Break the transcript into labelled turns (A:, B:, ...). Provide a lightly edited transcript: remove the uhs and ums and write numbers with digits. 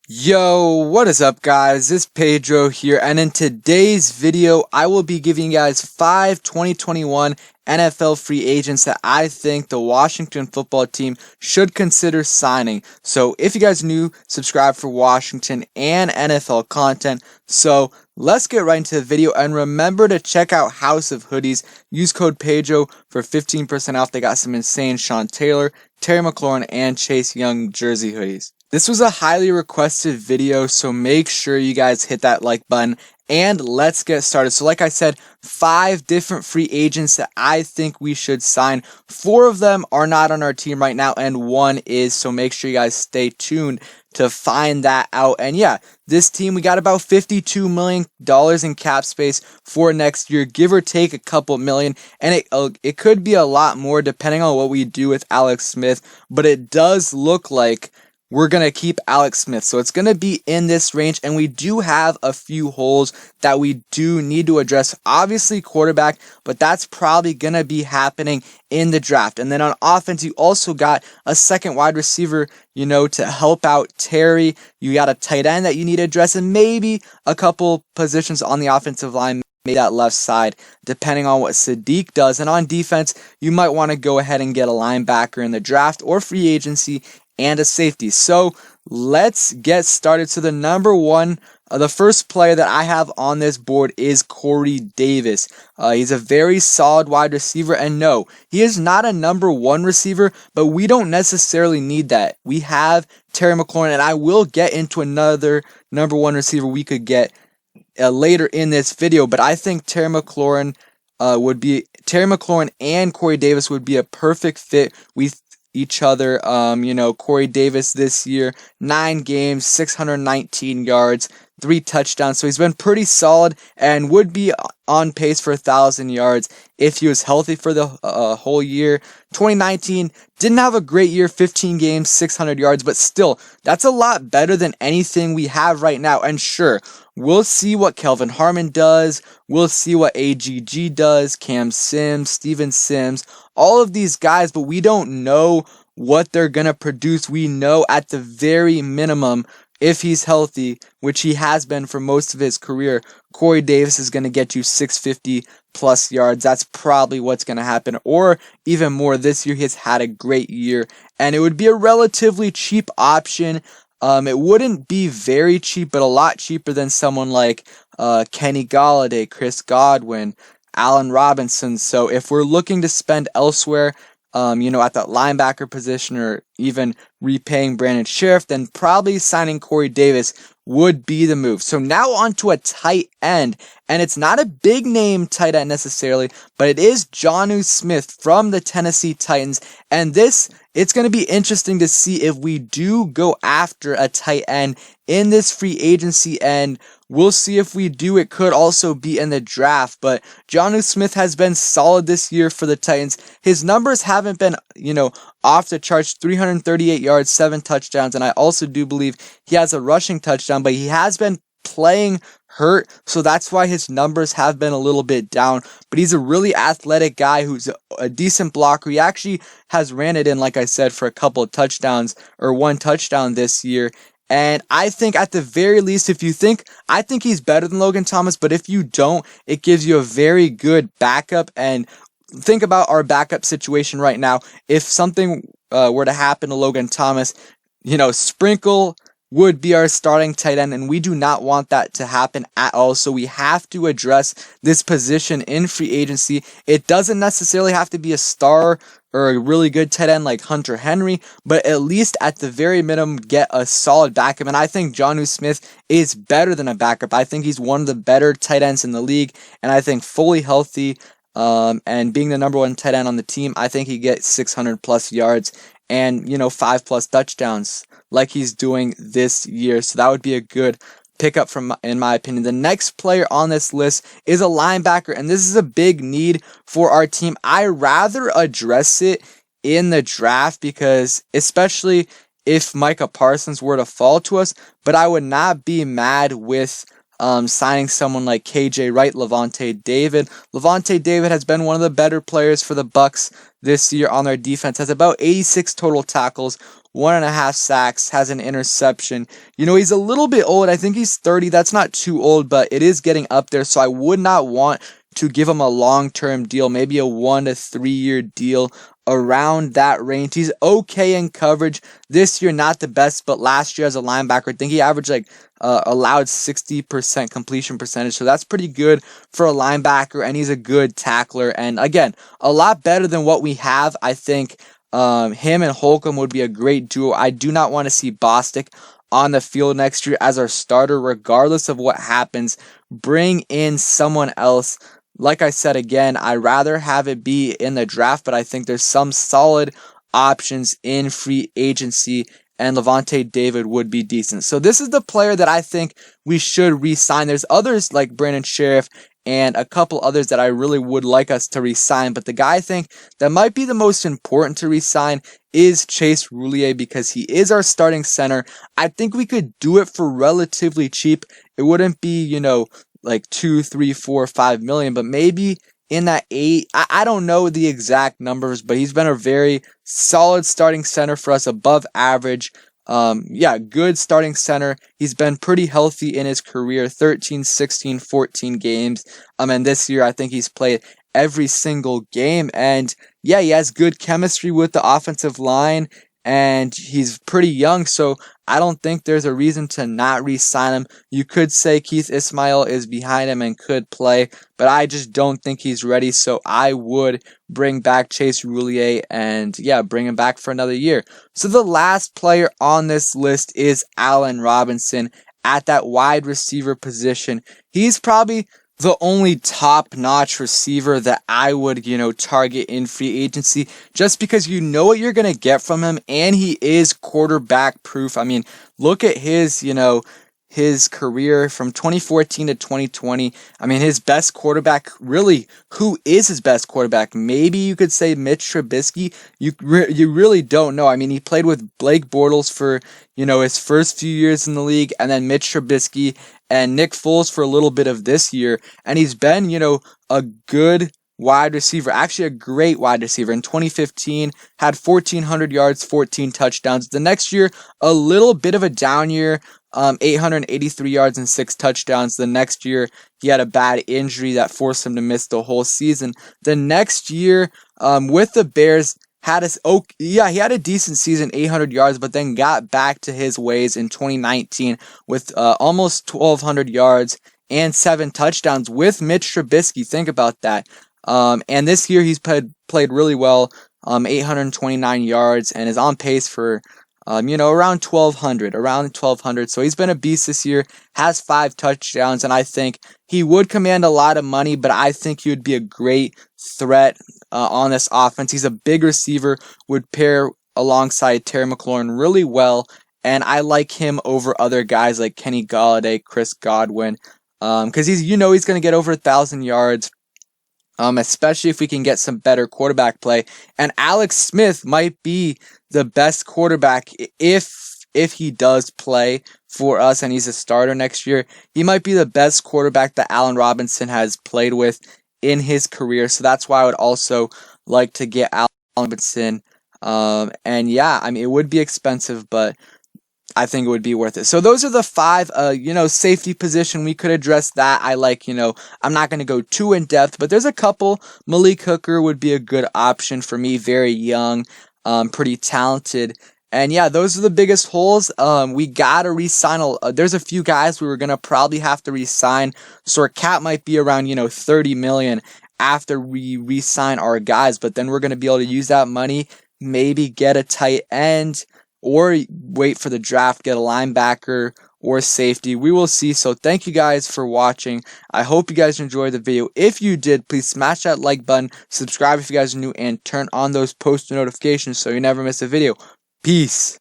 A: Yo, what is up guys? It's Pedro here, and in today's video, I will be giving you guys 5 2021 NFL free agents that I think the Washington football team should consider signing. So if you guys new, subscribe for Washington and NFL content. So let's get right into the video, and remember to check out House of Hoodies. Use code Pedro for 15% off. They got some insane Sean Taylor, Terry McLaurin, and Chase Young jersey hoodies. This was a highly requested video, so make sure you guys hit that like button, and let's get started. So like I said, 5 different free agents that I think we should sign. 4 of them are not on our team right now, and 1 is, so make sure you guys stay tuned to find that out. And yeah, this team, we got about $52 million in cap space for next year, give or take a couple million, and it could be a lot more depending on what we do with Alex Smith, but it does look like we're going to keep Alex Smith. So it's going to be in this range, and we do have a few holes that we do need to address. Obviously quarterback, but that's probably going to be happening in the draft. And then on offense, you also got a second wide receiver, to help out Terry. You got a tight end that you need to address, and maybe a couple positions on the offensive line, maybe that left side, depending on what Sadiq does. And on defense, you might want to go ahead and get a linebacker in the draft or free agency and a safety. So let's get started. So the first player that I have on this board is Corey Davis. He's a very solid wide receiver, and no, he is not a number 1 receiver, but we don't necessarily need that. We have Terry McLaurin, and I will get into another number 1 receiver we could get later in this video, but I think Terry McLaurin and Corey Davis would be a perfect fit with each other. Corey Davis this year, 9 games, 619 yards, 3 touchdowns. So he's been pretty solid and would be on pace for 1,000 yards if he was healthy for the whole year. 2019 didn't have a great year, 15 games, 600 yards, but still, that's a lot better than anything we have right now. And sure, we'll see what Kelvin Harmon does. We'll see what AGG does, Cam Sims, Steven Sims, all of these guys, but we don't know what they're going to produce. We know at the very minimum, if he's healthy, which he has been for most of his career, Corey Davis is going to get you 650 plus yards. That's probably what's going to happen, or even more. This year, he has had a great year, and it would be a relatively cheap option. It wouldn't be very cheap, but a lot cheaper than someone like Kenny Golladay, Chris Godwin, Allen Robinson. So if we're looking to spend elsewhere, at that linebacker position, or even repaying Brandon Sheriff, then probably signing Corey Davis would be the move. So now on to a tight end, and it's not a big name tight end necessarily, but it is Jonnu Smith from the Tennessee Titans, and it's going to be interesting to see if we do go after a tight end in this free agency, and we'll see if we do. It could also be in the draft, but Jonnu Smith has been solid this year for the Titans. His numbers haven't been, off the charts. 338 yards, 7 touchdowns, and I also do believe he has a rushing touchdown, but he has been playing hurt, so that's why his numbers have been a little bit down. But he's a really athletic guy who's a decent blocker. He actually has ran it in, like I said, for a couple of touchdowns, or 1 touchdown this year. And I think at the very least, I think he's better than Logan Thomas, but if you don't, it gives you a very good backup. And think about our backup situation right now. If something were to happen to Logan Thomas, Sprinkle would be our starting tight end, and we do not want that to happen at all. So we have to address this position in free agency. It doesn't necessarily have to be a star or a really good tight end like Hunter Henry, but at least at the very minimum, get a solid backup. And I think Jonnu Smith is better than a backup. I think he's one of the better tight ends in the league, and I think fully healthy, and being the number 1 tight end on the team, I think he gets 600 plus yards and 5 plus touchdowns like he's doing this year. So that would be a good pickup in my opinion. The next player on this list is a linebacker, and this is a big need for our team. I rather address it in the draft, because especially if Micah Parsons were to fall to us, but I would not be mad with signing someone like KJ Wright, Lavonte David. Lavonte David has been one of the better players for the Bucs this year on their defense, has about 86 total tackles, 1.5 sacks, has an interception. He's a little bit old. I think he's 30. That's not too old, but it is getting up there. So I would not want to give him a long-term deal, maybe a 1 to 3 year deal around that range. He's okay in coverage. This year, not the best, but last year as a linebacker, I think he averaged allowed 60% completion percentage. So that's pretty good for a linebacker, and he's a good tackler. And again, a lot better than what we have. I think him and Holcomb would be a great duo. I do not want to see Bostic on the field next year as our starter, regardless of what happens. Bring in someone else. Like I said again, I'd rather have it be in the draft, but I think there's some solid options in free agency, and Lavonte David would be decent. So this is the player that I think we should re-sign. There's others like Brandon Sheriff and a couple others that I really would like us to re-sign, but the guy I think that might be the most important to re-sign is Chase Roullier, because he is our starting center. I think we could do it for relatively cheap. It wouldn't be, like 2, 3, 4, 5 million, but maybe in that 8. I don't know the exact numbers, but he's been a very solid starting center for us, above average. Good starting center. He's been pretty healthy in his career, 13, 16, 14 games. And this year I think he's played every single game, and he has good chemistry with the offensive line, and he's pretty young, so I don't think there's a reason to not re-sign him. You could say Keith Ismail is behind him and could play, but I just don't think he's ready, so I would bring back Chase Roullier and, bring him back for another year. So the last player on this list is Allen Robinson at that wide receiver position. He's probably the only top-notch receiver that I would, target in free agency, just because you know what you're going to get from him, and he is quarterback-proof. I mean, look at his, his career from 2014 to 2020. I mean, his best quarterback, really, who is his best quarterback? Maybe you could say Mitch Trubisky. You really don't know. I mean, he played with Blake Bortles for, his first few years in the league, and then Mitch Trubisky and Nick Foles for a little bit of this year. And he's been, a good wide receiver, actually a great wide receiver. In 2015, had 1,400 yards, 14 touchdowns. The next year, a little bit of a down year, 883 yards and 6 touchdowns. The next year, he had a bad injury that forced him to miss the whole season. The next year, with the Bears, he had a decent season, 800 yards, but then got back to his ways in 2019 with almost 1,200 yards and 7 touchdowns with Mitch Trubisky. Think about that. And this year he's played really well, 829 yards, and is on pace for around 1,200. So he's been a beast this year, has 5 touchdowns, and I think he would command a lot of money, but I think he would be a great threat on this offense. He's a big receiver, would pair alongside Terry McLaurin really well, and I like him over other guys like Kenny Golladay, Chris Godwin, because he's going to get over 1,000 yards. Especially if we can get some better quarterback play. And Alex Smith might be the best quarterback if he does play for us and he's a starter next year. He might be the best quarterback that Allen Robinson has played with in his career. So that's why I would also like to get Allen Robinson. It would be expensive, but I think it would be worth it. So those are the 5, safety position. We could address that. I'm not going to go too in depth, but there's a couple. Malik Hooker would be a good option for me. Very young, pretty talented. And those are the biggest holes. We got to re-sign. There's a few guys we were going to probably have to re-sign. So our cap might be around, 30 million after we re-sign our guys, but then we're going to be able to use that money, maybe get a tight end, or wait for the draft, get a linebacker or safety. We will see. So thank you guys for watching. I hope you guys enjoyed the video. If you did, please smash that like button, subscribe if you guys are new, and turn on those post notifications so you never miss a video. Peace.